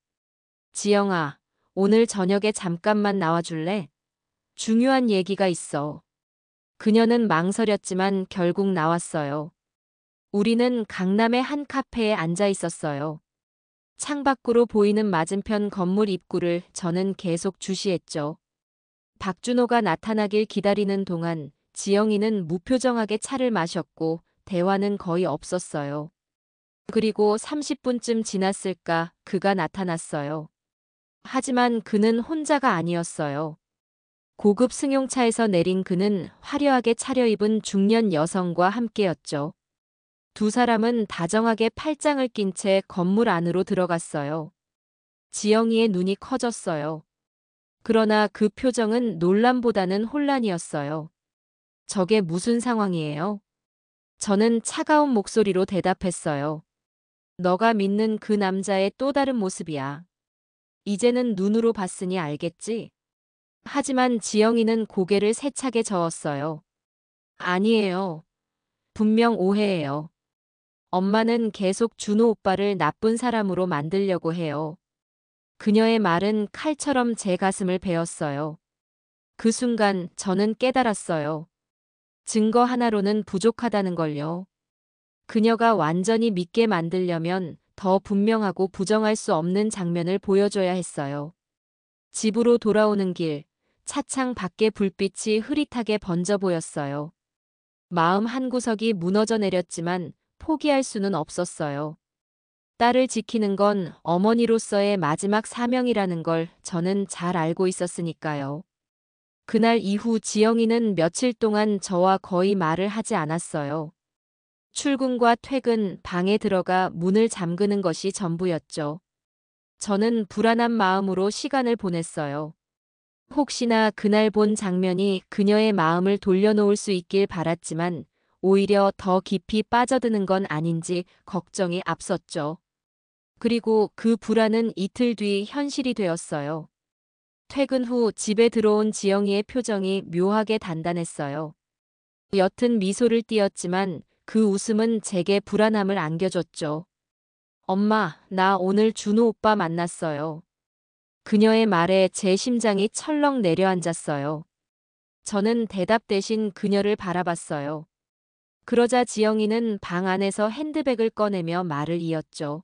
지영아, 오늘 저녁에 잠깐만 나와줄래? 중요한 얘기가 있어. 그녀는 망설였지만 결국 나왔어요. 우리는 강남의 한 카페에 앉아 있었어요. 창밖으로 보이는 맞은편 건물 입구를 저는 계속 주시했죠. 박준호가 나타나길 기다리는 동안 지영이는 무표정하게 차를 마셨고 대화는 거의 없었어요. 그리고 30분쯤 지났을까 그가 나타났어요. 하지만 그는 혼자가 아니었어요. 고급 승용차에서 내린 그는 화려하게 차려입은 중년 여성과 함께였죠. 두 사람은 다정하게 팔짱을 낀 채 건물 안으로 들어갔어요. 지영이의 눈이 커졌어요. 그러나 그 표정은 놀람보다는 혼란이었어요. 저게 무슨 상황이에요? 저는 차가운 목소리로 대답했어요. 너가 믿는 그 남자의 또 다른 모습이야. 이제는 눈으로 봤으니 알겠지? 하지만 지영이는 고개를 세차게 저었어요. 아니에요. 분명 오해예요. 엄마는 계속 준호 오빠를 나쁜 사람으로 만들려고 해요. 그녀의 말은 칼처럼 제 가슴을 베었어요. 그 순간 저는 깨달았어요. 증거 하나로는 부족하다는 걸요. 그녀가 완전히 믿게 만들려면 더 분명하고 부정할 수 없는 장면을 보여줘야 했어요. 집으로 돌아오는 길, 차창 밖에 불빛이 흐릿하게 번져 보였어요. 마음 한구석이 무너져 내렸지만 포기할 수는 없었어요. 딸을 지키는 건 어머니로서의 마지막 사명이라는 걸 저는 잘 알고 있었으니까요. 그날 이후 지영이는 며칠 동안 저와 거의 말을 하지 않았어요. 출근과 퇴근, 방에 들어가 문을 잠그는 것이 전부였죠. 저는 불안한 마음으로 시간을 보냈어요. 혹시나 그날 본 장면이 그녀의 마음을 돌려놓을 수 있길 바랐지만 오히려 더 깊이 빠져드는 건 아닌지 걱정이 앞섰죠. 그리고 그 불안은 이틀 뒤 현실이 되었어요. 퇴근 후 집에 들어온 지영이의 표정이 묘하게 단단했어요. 옅은 미소를 띄었지만 그 웃음은 제게 불안함을 안겨줬죠. 엄마, 나 오늘 준호 오빠 만났어요. 그녀의 말에 제 심장이 철렁 내려앉았어요. 저는 대답 대신 그녀를 바라봤어요. 그러자 지영이는 방 안에서 핸드백을 꺼내며 말을 이었죠.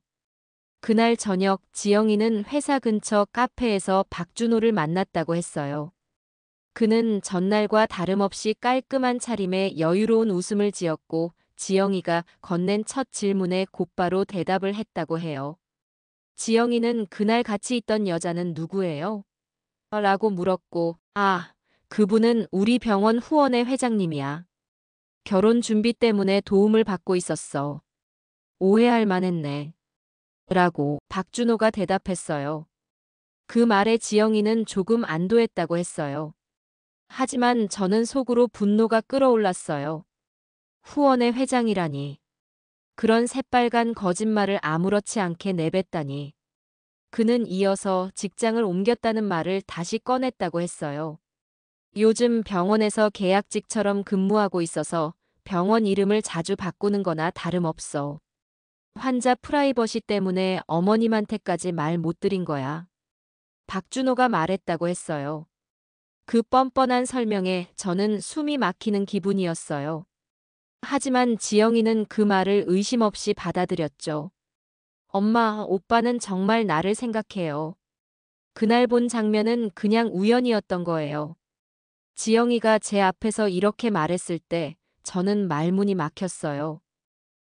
그날 저녁 지영이는 회사 근처 카페에서 박준호를 만났다고 했어요. 그는 전날과 다름없이 깔끔한 차림에 여유로운 웃음을 지었고 지영이가 건넨 첫 질문에 곧바로 대답을 했다고 해요. 지영이는 그날 같이 있던 여자는 누구예요? 라고 물었고, 아, 그분은 우리 병원 후원회 회장님이야. 결혼 준비 때문에 도움을 받고 있었어. 오해할 만했네. 라고 박준호가 대답했어요. 그 말에 지영이는 조금 안도했다고 했어요. 하지만 저는 속으로 분노가 끓어올랐어요. 후원회 회장이라니. 그런 새빨간 거짓말을 아무렇지 않게 내뱉다니. 그는 이어서 직장을 옮겼다는 말을 다시 꺼냈다고 했어요. 요즘 병원에서 계약직처럼 근무하고 있어서 병원 이름을 자주 바꾸는 거나 다름없어. 환자 프라이버시 때문에 어머님한테까지 말 못 드린 거야. 박준호가 말했다고 했어요. 그 뻔뻔한 설명에 저는 숨이 막히는 기분이었어요. 하지만 지영이는 그 말을 의심 없이 받아들였죠. 엄마, 오빠는 정말 나를 생각해요. 그날 본 장면은 그냥 우연이었던 거예요. 지영이가 제 앞에서 이렇게 말했을 때 저는 말문이 막혔어요.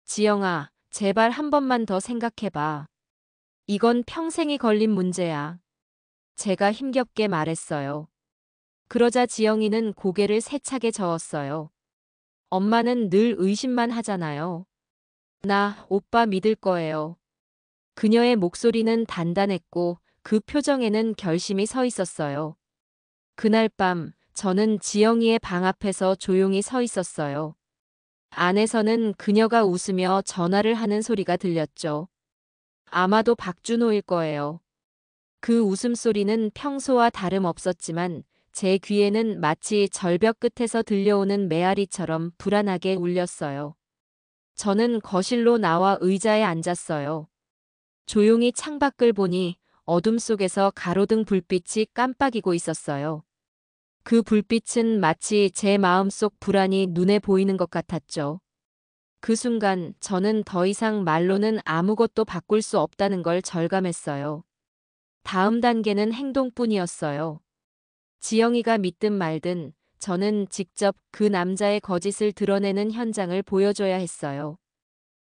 지영아, 제발 한 번만 더 생각해봐. 이건 평생이 걸린 문제야. 제가 힘겹게 말했어요. 그러자 지영이는 고개를 세차게 저었어요. 엄마는 늘 의심만 하잖아요. 나 오빠 믿을 거예요. 그녀의 목소리는 단단했고 그 표정에는 결심이 서 있었어요. 그날 밤 저는 지영이의 방 앞에서 조용히 서 있었어요. 안에서는 그녀가 웃으며 전화를 하는 소리가 들렸죠. 아마도 박준호일 거예요. 그 웃음소리는 평소와 다름없었지만 제 귀에는 마치 절벽 끝에서 들려오는 메아리처럼 불안하게 울렸어요. 저는 거실로 나와 의자에 앉았어요. 조용히 창밖을 보니 어둠 속에서 가로등 불빛이 깜빡이고 있었어요. 그 불빛은 마치 제 마음속 불안이 눈에 보이는 것 같았죠. 그 순간 저는 더 이상 말로는 아무것도 바꿀 수 없다는 걸 절감했어요. 다음 단계는 행동뿐이었어요. 지영이가 믿든 말든 저는 직접 그 남자의 거짓을 드러내는 현장을 보여줘야 했어요.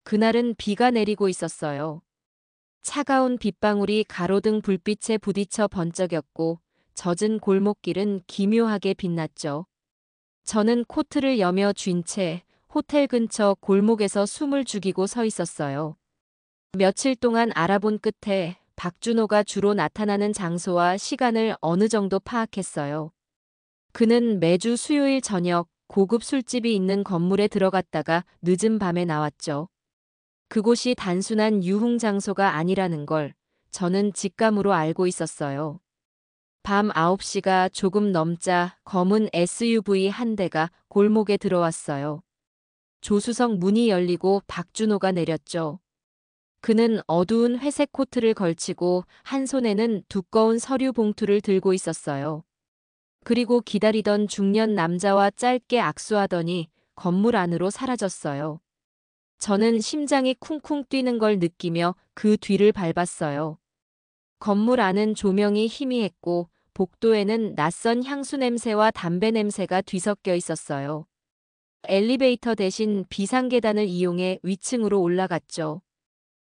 그날은 비가 내리고 있었어요. 차가운 빗방울이 가로등 불빛에 부딪혀 번쩍였고 젖은 골목길은 기묘하게 빛났죠. 저는 코트를 여며 쥔 채 호텔 근처 골목에서 숨을 죽이고 서 있었어요. 며칠 동안 알아본 끝에 박준호가 주로 나타나는 장소와 시간을 어느 정도 파악했어요. 그는 매주 수요일 저녁 고급 술집이 있는 건물에 들어갔다가 늦은 밤에 나왔죠. 그곳이 단순한 유흥 장소가 아니라는 걸 저는 직감으로 알고 있었어요. 밤 9시가 조금 넘자 검은 SUV 한 대가 골목에 들어왔어요. 조수석 문이 열리고 박준호가 내렸죠. 그는 어두운 회색 코트를 걸치고 한 손에는 두꺼운 서류 봉투를 들고 있었어요. 그리고 기다리던 중년 남자와 짧게 악수하더니 건물 안으로 사라졌어요. 저는 심장이 쿵쿵 뛰는 걸 느끼며 그 뒤를 밟았어요. 건물 안은 조명이 희미했고 복도에는 낯선 향수 냄새와 담배 냄새가 뒤섞여 있었어요. 엘리베이터 대신 비상계단을 이용해 위층으로 올라갔죠.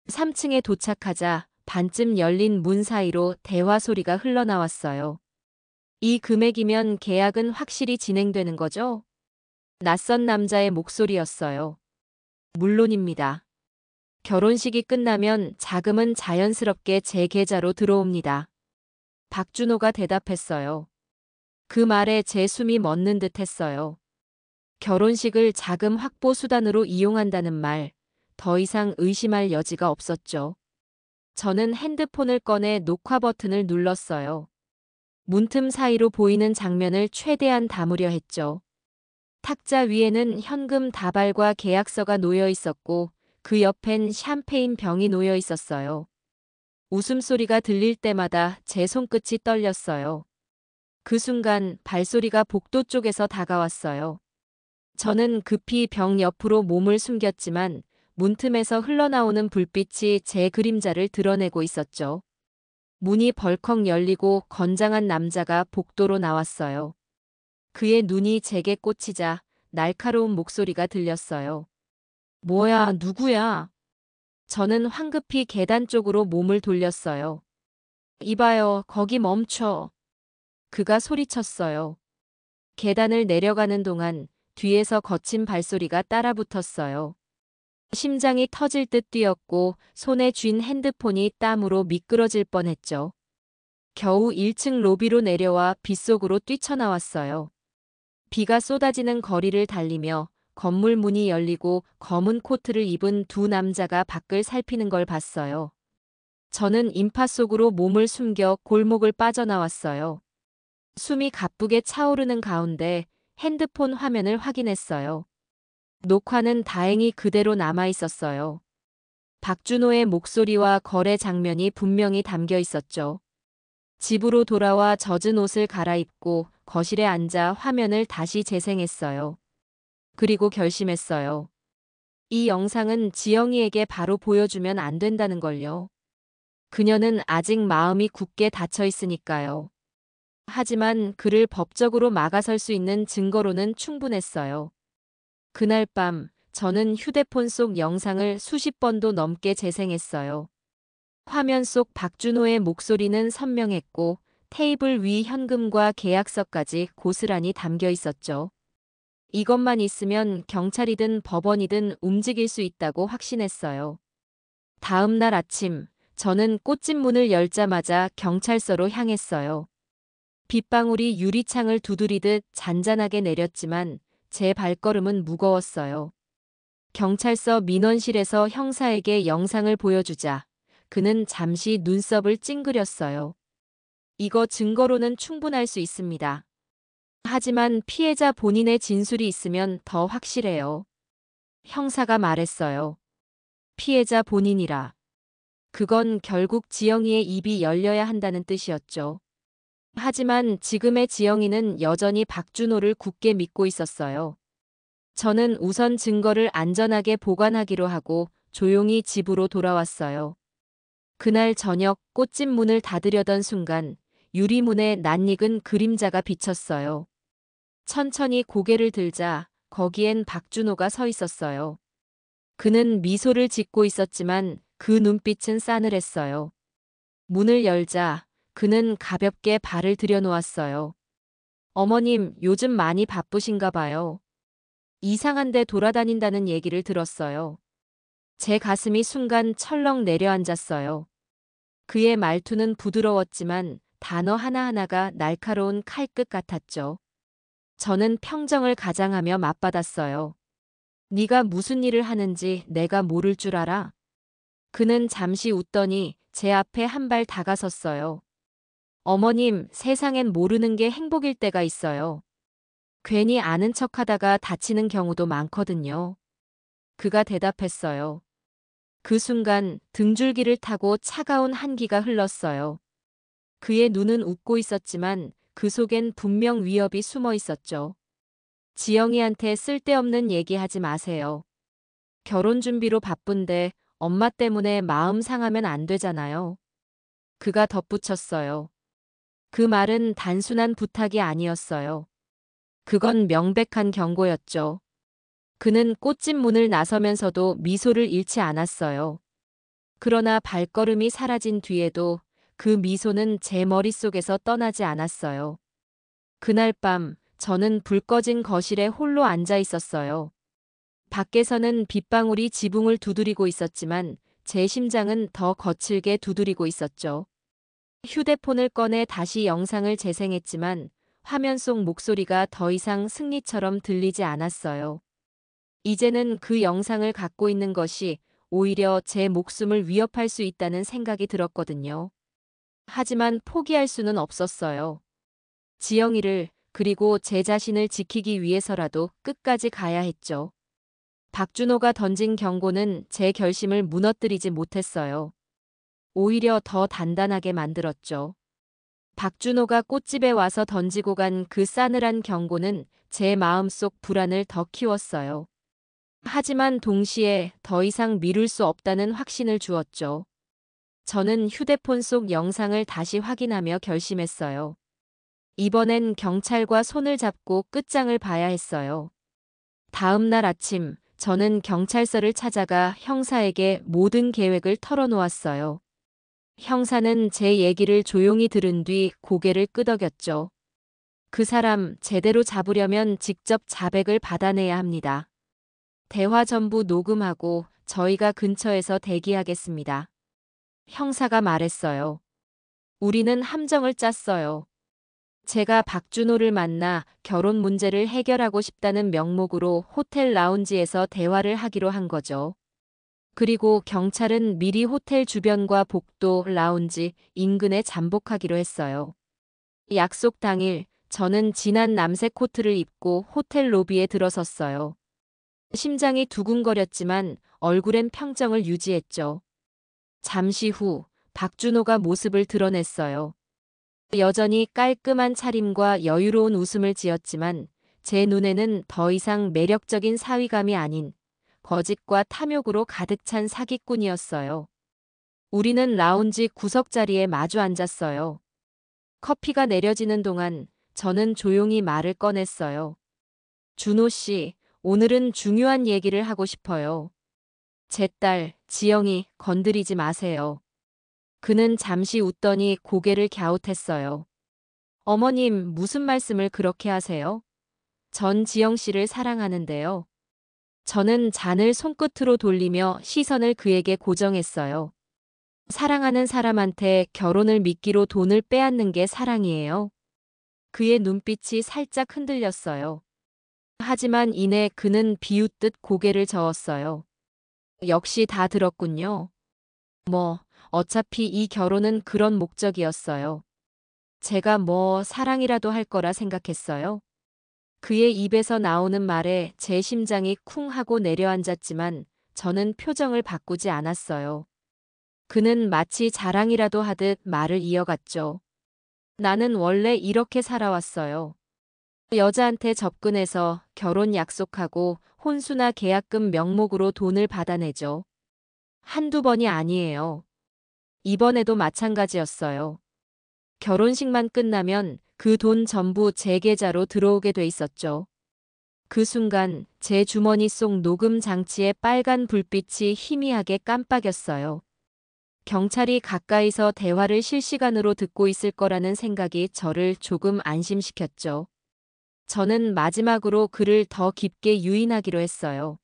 3층에 도착하자 반쯤 열린 문 사이로 대화 소리가 흘러나왔어요. 이 금액이면 계약은 확실히 진행되는 거죠? 낯선 남자의 목소리였어요. 물론입니다. 결혼식이 끝나면 자금은 자연스럽게 제 계좌로 들어옵니다. 박준호가 대답했어요. 그 말에 제 숨이 멎는 듯 했어요. 결혼식을 자금 확보 수단으로 이용한다는 말, 더 이상 의심할 여지가 없었죠. 저는 핸드폰을 꺼내 녹화 버튼을 눌렀어요. 문틈 사이로 보이는 장면을 최대한 담으려 했죠. 탁자 위에는 현금 다발과 계약서가 놓여 있었고 그 옆엔 샴페인 병이 놓여 있었어요. 웃음소리가 들릴 때마다 제 손끝이 떨렸어요. 그 순간 발소리가 복도 쪽에서 다가왔어요. 저는 급히 벽 옆으로 몸을 숨겼지만 문틈에서 흘러나오는 불빛이 제 그림자를 드러내고 있었죠. 문이 벌컥 열리고 건장한 남자가 복도로 나왔어요. 그의 눈이 제게 꽂히자 날카로운 목소리가 들렸어요. 뭐야, 누구야? 저는 황급히 계단 쪽으로 몸을 돌렸어요. 이봐요, 거기 멈춰. 그가 소리쳤어요. 계단을 내려가는 동안 뒤에서 거친 발소리가 따라붙었어요. 심장이 터질 듯 뛰었고 손에 쥔 핸드폰이 땀으로 미끄러질 뻔했죠. 겨우 1층 로비로 내려와 빗속으로 뛰쳐나왔어요. 비가 쏟아지는 거리를 달리며 건물 문이 열리고 검은 코트를 입은 두 남자가 밖을 살피는 걸 봤어요. 저는 인파 속으로 몸을 숨겨 골목을 빠져나왔어요. 숨이 가쁘게 차오르는 가운데 핸드폰 화면을 확인했어요. 녹화는 다행히 그대로 남아 있었어요. 박준호의 목소리와 거래 장면이 분명히 담겨 있었죠. 집으로 돌아와 젖은 옷을 갈아입고 거실에 앉아 화면을 다시 재생했어요. 그리고 결심했어요. 이 영상은 지영이에게 바로 보여주면 안 된다는 걸요. 그녀는 아직 마음이 굳게 닫혀 있으니까요. 하지만 그를 법적으로 막아설 수 있는 증거로는 충분했어요. 그날 밤 저는 휴대폰 속 영상을 수십 번도 넘게 재생했어요. 화면 속 박준호의 목소리는 선명했고 테이블 위 현금과 계약서까지 고스란히 담겨 있었죠. 이것만 있으면 경찰이든 법원이든 움직일 수 있다고 확신했어요. 다음 날 아침 저는 꽃집 문을 열자마자 경찰서로 향했어요. 빗방울이 유리창을 두드리듯 잔잔하게 내렸지만 제 발걸음은 무거웠어요. 경찰서 민원실에서 형사에게 영상을 보여주자 그는 잠시 눈썹을 찡그렸어요. 이거 증거로는 충분할 수 있습니다. 하지만 피해자 본인의 진술이 있으면 더 확실해요. 형사가 말했어요. 피해자 본인이라. 그건 결국 지영이의 입이 열려야 한다는 뜻이었죠. 하지만 지금의 지영이는 여전히 박준호를 굳게 믿고 있었어요. 저는 우선 증거를 안전하게 보관하기로 하고 조용히 집으로 돌아왔어요. 그날 저녁 꽃집 문을 닫으려던 순간 유리문에 낯익은 그림자가 비쳤어요. 천천히 고개를 들자 거기엔 박준호가 서 있었어요. 그는 미소를 짓고 있었지만 그 눈빛은 싸늘했어요. 문을 열자 그는 가볍게 발을 들여놓았어요. 어머님, 요즘 많이 바쁘신가 봐요. 이상한 데 돌아다닌다는 얘기를 들었어요. 제 가슴이 순간 철렁 내려앉았어요. 그의 말투는 부드러웠지만 단어 하나하나가 날카로운 칼끝 같았죠. 저는 평정을 가장하며 맞받았어요. 네가 무슨 일을 하는지 내가 모를 줄 알아? 그는 잠시 웃더니 제 앞에 한 발 다가섰어요. 어머님, 세상엔 모르는 게 행복일 때가 있어요. 괜히 아는 척하다가 다치는 경우도 많거든요. 그가 대답했어요. 그 순간 등줄기를 타고 차가운 한기가 흘렀어요. 그의 눈은 웃고 있었지만 그 속엔 분명 위협이 숨어 있었죠. 지영이한테 쓸데없는 얘기하지 마세요. 결혼 준비로 바쁜데 엄마 때문에 마음 상하면 안 되잖아요. 그가 덧붙였어요. 그 말은 단순한 부탁이 아니었어요. 그건 명백한 경고였죠. 그는 꽃집 문을 나서면서도 미소를 잃지 않았어요. 그러나 발걸음이 사라진 뒤에도 그 미소는 제 머릿속에서 떠나지 않았어요. 그날 밤 저는 불 꺼진 거실에 홀로 앉아 있었어요. 밖에서는 빗방울이 지붕을 두드리고 있었지만 제 심장은 더 거칠게 두드리고 있었죠. 휴대폰을 꺼내 다시 영상을 재생했지만 화면 속 목소리가 더 이상 승리처럼 들리지 않았어요. 이제는 그 영상을 갖고 있는 것이 오히려 제 목숨을 위협할 수 있다는 생각이 들었거든요. 하지만 포기할 수는 없었어요. 지영이를 그리고 제 자신을 지키기 위해서라도 끝까지 가야 했죠. 박준호가 던진 경고는 제 결심을 무너뜨리지 못했어요. 오히려 더 단단하게 만들었죠. 박준호가 꽃집에 와서 던지고 간 그 싸늘한 경고는 제 마음속 불안을 더 키웠어요. 하지만 동시에 더 이상 미룰 수 없다는 확신을 주었죠. 저는 휴대폰 속 영상을 다시 확인하며 결심했어요. 이번엔 경찰과 손을 잡고 끝장을 봐야 했어요. 다음 날 아침 저는 경찰서를 찾아가 형사에게 모든 계획을 털어놓았어요. 형사는 제 얘기를 조용히 들은 뒤 고개를 끄덕였죠. 그 사람 제대로 잡으려면 직접 자백을 받아내야 합니다. 대화 전부 녹음하고 저희가 근처에서 대기하겠습니다. 형사가 말했어요. 우리는 함정을 짰어요. 제가 박준호를 만나 결혼 문제를 해결하고 싶다는 명목으로 호텔 라운지에서 대화를 하기로 한 거죠. 그리고 경찰은 미리 호텔 주변과 복도, 라운지, 인근에 잠복하기로 했어요. 약속 당일 저는 진한 남색 코트를 입고 호텔 로비에 들어섰어요. 심장이 두근거렸지만 얼굴엔 평정을 유지했죠. 잠시 후 박준호가 모습을 드러냈어요. 여전히 깔끔한 차림과 여유로운 웃음을 지었지만 제 눈에는 더 이상 매력적인 사위감이 아닌 거짓과 탐욕으로 가득 찬 사기꾼이었어요. 우리는 라운지 구석자리에 마주 앉았어요. 커피가 내려지는 동안 저는 조용히 말을 꺼냈어요. 준호 씨, 오늘은 중요한 얘기를 하고 싶어요. 제 딸, 지영이 건드리지 마세요. 그는 잠시 웃더니 고개를 갸웃했어요. 어머님, 무슨 말씀을 그렇게 하세요? 전 지영 씨를 사랑하는데요. 저는 잔을 손끝으로 돌리며 시선을 그에게 고정했어요. 사랑하는 사람한테 결혼을 미끼로 돈을 빼앗는 게 사랑이에요. 그의 눈빛이 살짝 흔들렸어요. 하지만 이내 그는 비웃듯 고개를 저었어요. 역시 다 들었군요. 뭐, 어차피 이 결혼은 그런 목적이었어요. 제가 뭐 사랑이라도 할 거라 생각했어요. 그의 입에서 나오는 말에 제 심장이 쿵 하고 내려앉았지만 저는 표정을 바꾸지 않았어요. 그는 마치 자랑이라도 하듯 말을 이어갔죠. 나는 원래 이렇게 살아왔어요. 여자한테 접근해서 결혼 약속하고 혼수나 계약금 명목으로 돈을 받아내죠. 한두 번이 아니에요. 이번에도 마찬가지였어요. 결혼식만 끝나면 그 돈 전부 제 계좌로 들어오게 돼 있었죠. 그 순간 제 주머니 속 녹음 장치의 빨간 불빛이 희미하게 깜빡였어요. 경찰이 가까이서 대화를 실시간으로 듣고 있을 거라는 생각이 저를 조금 안심시켰죠. 저는 마지막으로 그를 더 깊게 유인하기로 했어요.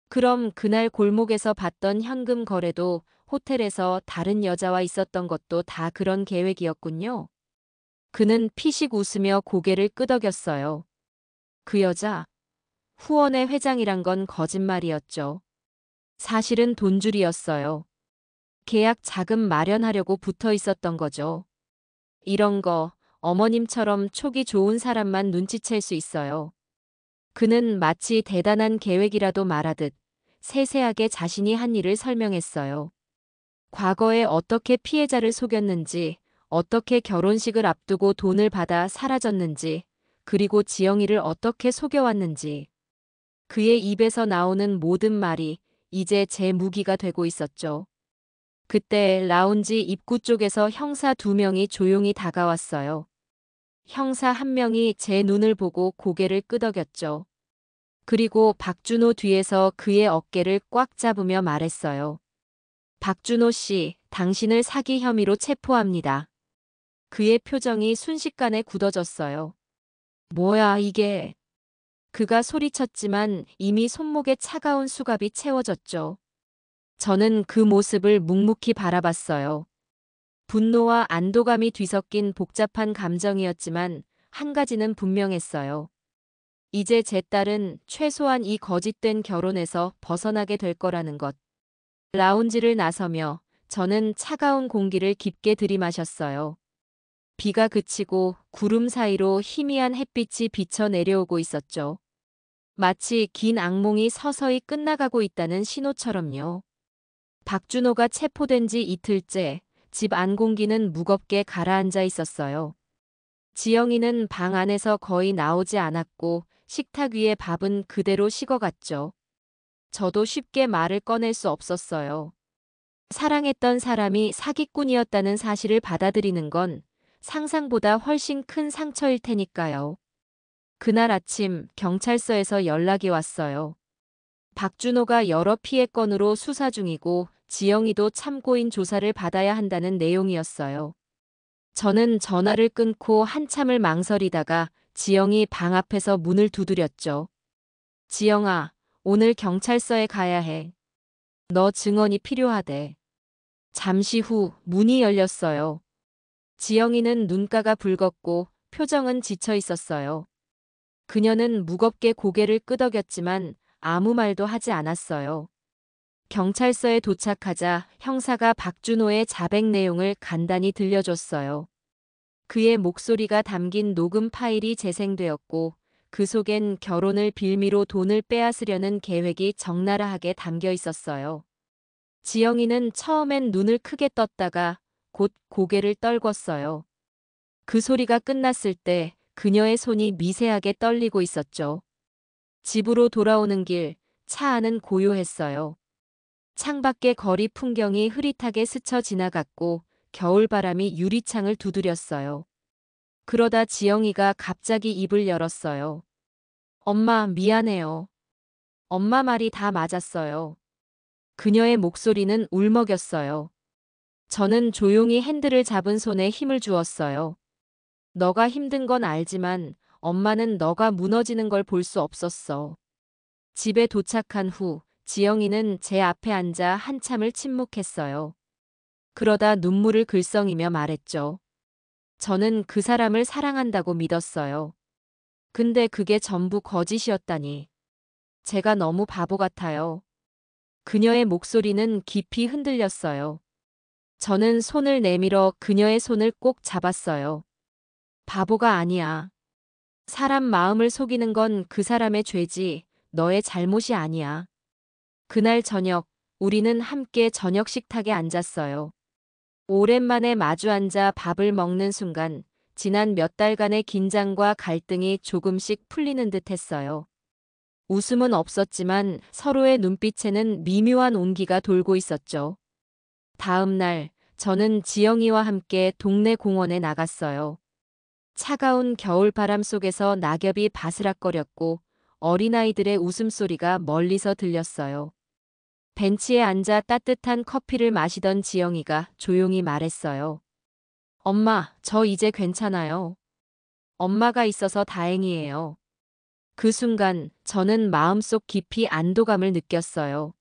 그럼 그날 골목에서 봤던 현금 거래도 호텔에서 다른 여자와 있었던 것도 다 그런 계획이었군요. 그는 피식 웃으며 고개를 끄덕였어요. 그 여자, 후원회 회장이란 건 거짓말이었죠. 사실은 돈줄이었어요. 계약 자금 마련하려고 붙어 있었던 거죠. 이런 거 어머님처럼 촉이 좋은 사람만 눈치챌 수 있어요. 그는 마치 대단한 계획이라도 말하듯 세세하게 자신이 한 일을 설명했어요. 과거에 어떻게 피해자를 속였는지, 어떻게 결혼식을 앞두고 돈을 받아 사라졌는지, 그리고 지영이를 어떻게 속여왔는지. 그의 입에서 나오는 모든 말이 이제 제 무기가 되고 있었죠. 그때 라운지 입구 쪽에서 형사 2명이 조용히 다가왔어요. 형사 1명이 제 눈을 보고 고개를 끄덕였죠. 그리고 박준호 뒤에서 그의 어깨를 꽉 잡으며 말했어요. 박준호 씨, 당신을 사기 혐의로 체포합니다. 그의 표정이 순식간에 굳어졌어요. 뭐야, 이게. 그가 소리쳤지만 이미 손목에 차가운 수갑이 채워졌죠. 저는 그 모습을 묵묵히 바라봤어요. 분노와 안도감이 뒤섞인 복잡한 감정이었지만 한 가지는 분명했어요. 이제 제 딸은 최소한 이 거짓된 결혼에서 벗어나게 될 거라는 것. 라운지를 나서며 저는 차가운 공기를 깊게 들이마셨어요. 비가 그치고 구름 사이로 희미한 햇빛이 비쳐 내려오고 있었죠. 마치 긴 악몽이 서서히 끝나가고 있다는 신호처럼요. 박준호가 체포된 지 이틀째 집 안 공기는 무겁게 가라앉아 있었어요. 지영이는 방 안에서 거의 나오지 않았고 식탁 위의 밥은 그대로 식어갔죠. 저도 쉽게 말을 꺼낼 수 없었어요. 사랑했던 사람이 사기꾼이었다는 사실을 받아들이는 건 상상보다 훨씬 큰 상처일 테니까요. 그날 아침 경찰서에서 연락이 왔어요. 박준호가 여러 피해 건으로 수사 중이고 지영이도 참고인 조사를 받아야 한다는 내용이었어요. 저는 전화를 끊고 한참을 망설이다가 지영이 방 앞에서 문을 두드렸죠. 지영아, 오늘 경찰서에 가야 해. 너 증언이 필요하대. 잠시 후 문이 열렸어요. 지영이는 눈가가 붉었고 표정은 지쳐 있었어요. 그녀는 무겁게 고개를 끄덕였지만 아무 말도 하지 않았어요. 경찰서에 도착하자 형사가 박준호의 자백 내용을 간단히 들려줬어요. 그의 목소리가 담긴 녹음 파일이 재생되었고 그 속엔 결혼을 빌미로 돈을 빼앗으려는 계획이 적나라하게 담겨 있었어요. 지영이는 처음엔 눈을 크게 떴다가 곧 고개를 떨궜어요. 그 소리가 끝났을 때 그녀의 손이 미세하게 떨리고 있었죠. 집으로 돌아오는 길, 차 안은 고요했어요. 창밖의 거리 풍경이 흐릿하게 스쳐 지나갔고 겨울바람이 유리창을 두드렸어요. 그러다 지영이가 갑자기 입을 열었어요. 엄마, 미안해요. 엄마 말이 다 맞았어요. 그녀의 목소리는 울먹였어요. 저는 조용히 핸들을 잡은 손에 힘을 주었어요. 너가 힘든 건 알지만 엄마는 너가 무너지는 걸 볼 수 없었어. 집에 도착한 후 지영이는 제 앞에 앉아 한참을 침묵했어요. 그러다 눈물을 글썽이며 말했죠. 저는 그 사람을 사랑한다고 믿었어요. 근데 그게 전부 거짓이었다니. 제가 너무 바보 같아요. 그녀의 목소리는 깊이 흔들렸어요. 저는 손을 내밀어 그녀의 손을 꼭 잡았어요. 바보가 아니야. 사람 마음을 속이는 건 그 사람의 죄지, 너의 잘못이 아니야. 그날 저녁, 우리는 함께 저녁 식탁에 앉았어요. 오랜만에 마주 앉아 밥을 먹는 순간, 지난 몇 달간의 긴장과 갈등이 조금씩 풀리는 듯 했어요. 웃음은 없었지만 서로의 눈빛에는 미묘한 온기가 돌고 있었죠. 다음 날, 저는 지영이와 함께 동네 공원에 나갔어요. 차가운 겨울바람 속에서 낙엽이 바스락거렸고 어린아이들의 웃음소리가 멀리서 들렸어요. 벤치에 앉아 따뜻한 커피를 마시던 지영이가 조용히 말했어요. 엄마, 저 이제 괜찮아요. 엄마가 있어서 다행이에요. 그 순간 저는 마음속 깊이 안도감을 느꼈어요.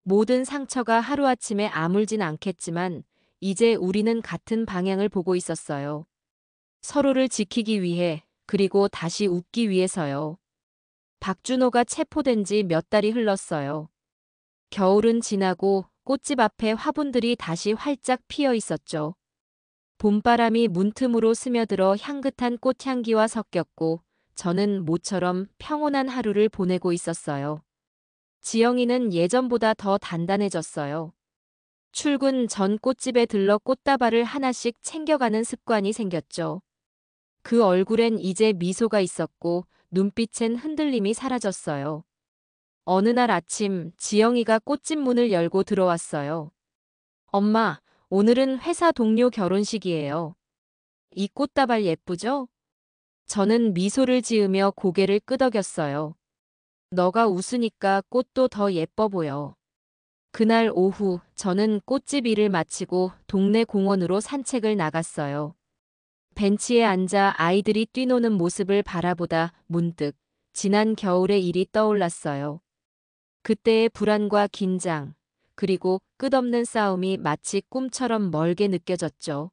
모든 상처가 하루아침에 아물진 않겠지만 이제 우리는 같은 방향을 보고 있었어요. 서로를 지키기 위해, 그리고 다시 웃기 위해서요. 박준호가 체포된 지 몇 달이 흘렀어요. 겨울은 지나고 꽃집 앞에 화분들이 다시 활짝 피어 있었죠. 봄바람이 문틈으로 스며들어 향긋한 꽃향기와 섞였고 저는 모처럼 평온한 하루를 보내고 있었어요. 지영이는 예전보다 더 단단해졌어요. 출근 전 꽃집에 들러 꽃다발을 하나씩 챙겨가는 습관이 생겼죠. 그 얼굴엔 이제 미소가 있었고 눈빛엔 흔들림이 사라졌어요. 어느 날 아침 지영이가 꽃집 문을 열고 들어왔어요. 엄마, 오늘은 회사 동료 결혼식이에요. 이 꽃다발 예쁘죠? 저는 미소를 지으며 고개를 끄덕였어요. 너가 웃으니까 꽃도 더 예뻐 보여. 그날 오후 저는 꽃집 일을 마치고 동네 공원으로 산책을 나갔어요. 벤치에 앉아 아이들이 뛰노는 모습을 바라보다 문득 지난 겨울의 일이 떠올랐어요. 그때의 불안과 긴장, 그리고 끝없는 싸움이 마치 꿈처럼 멀게 느껴졌죠.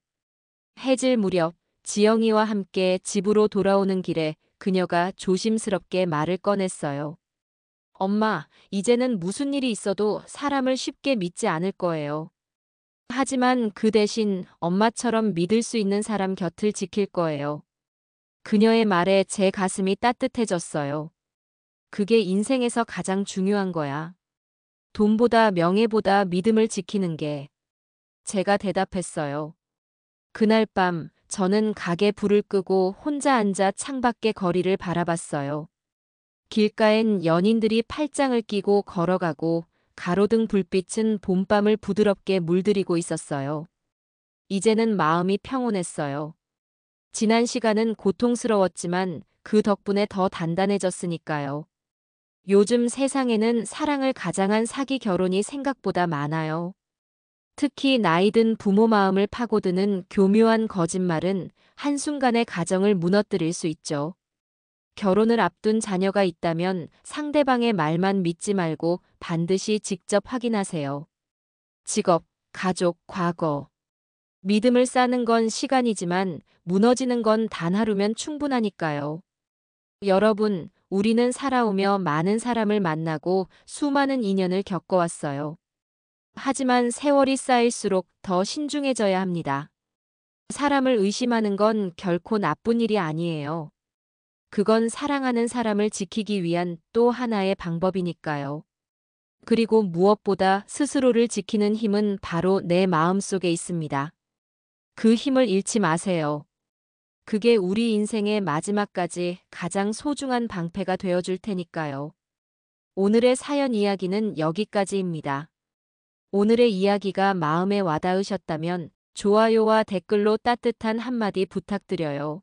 해질 무렵 지영이와 함께 집으로 돌아오는 길에 그녀가 조심스럽게 말을 꺼냈어요. 엄마, 이제는 무슨 일이 있어도 사람을 쉽게 믿지 않을 거예요. 하지만 그 대신 엄마처럼 믿을 수 있는 사람 곁을 지킬 거예요. 그녀의 말에 제 가슴이 따뜻해졌어요. 그게 인생에서 가장 중요한 거야. 돈보다 명예보다 믿음을 지키는 게. 제가 대답했어요. 그날 밤 저는 가게 불을 끄고 혼자 앉아 창밖의 거리를 바라봤어요. 길가엔 연인들이 팔짱을 끼고 걸어가고 가로등 불빛은 봄밤을 부드럽게 물들이고 있었어요. 이제는 마음이 평온했어요. 지난 시간은 고통스러웠지만 그 덕분에 더 단단해졌으니까요. 요즘 세상에는 사랑을 가장한 사기 결혼이 생각보다 많아요. 특히 나이 든 부모 마음을 파고드는 교묘한 거짓말은 한순간에 가정을 무너뜨릴 수 있죠. 결혼을 앞둔 자녀가 있다면 상대방의 말만 믿지 말고 반드시 직접 확인하세요. 직업, 가족, 과거. 믿음을 쌓는 건 시간이지만 무너지는 건 단 하루면 충분하니까요. 여러분, 우리는 살아오며 많은 사람을 만나고 수많은 인연을 겪어왔어요. 하지만 세월이 쌓일수록 더 신중해져야 합니다. 사람을 의심하는 건 결코 나쁜 일이 아니에요. 그건 사랑하는 사람을 지키기 위한 또 하나의 방법이니까요. 그리고 무엇보다 스스로를 지키는 힘은 바로 내 마음 속에 있습니다. 그 힘을 잃지 마세요. 그게 우리 인생의 마지막까지 가장 소중한 방패가 되어줄 테니까요. 오늘의 사연 이야기는 여기까지입니다. 오늘의 이야기가 마음에 와닿으셨다면 좋아요와 댓글로 따뜻한 한마디 부탁드려요.